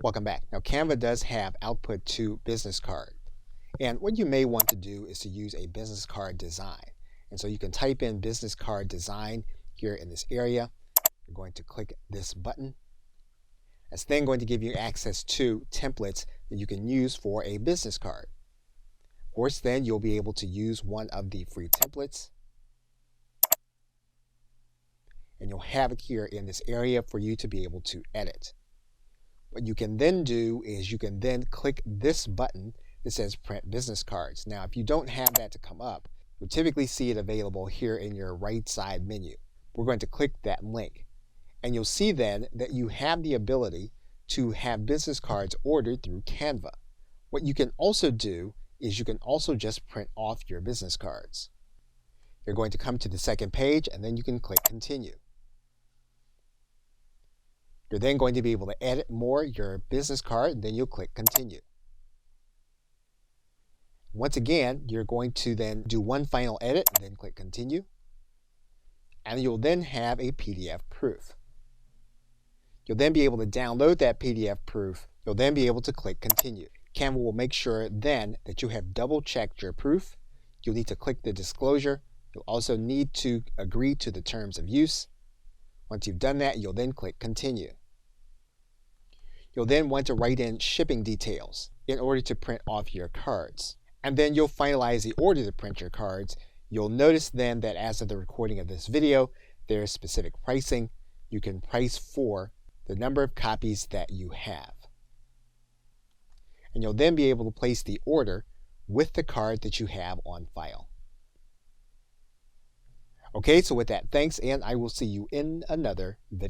Welcome back. Now Canva does have output to business card. And what you may want to do is to use a business card design. And so you can type in business card design here in this area. You're going to click this button. It's then going to give you access to templates that you can use for a business card. Of course, then you'll be able to use one of the free templates. And you'll have it here in this area for you to be able to edit. What you can then do is you can then click this button that says print business cards. Now, if you don't have that to come up, you'll typically see it available here in your right side menu. We're going to click that link. And you'll see then that you have the ability to have business cards ordered through Canva. What you can also do is you can also just print off your business cards. You're going to come to the second page and then you can click continue. You're then going to be able to edit more your business card, and then you'll click continue. Once again, you're going to then do one final edit and then click continue. And you'll then have a PDF proof. You'll then be able to download that PDF proof. You'll then be able to click continue. Canva will make sure then that you have double checked your proof. You'll need to click the disclosure. You'll also need to agree to the terms of use. Once you've done that, you'll then click continue. You'll then want to write in shipping details in order to print off your cards. And then you'll finalize the order to print your cards. You'll notice then that as of the recording of this video, there is specific pricing. You can price for the number of copies that you have. And you'll then be able to place the order with the card that you have on file. Okay, so with that, thanks, and I will see you in another video.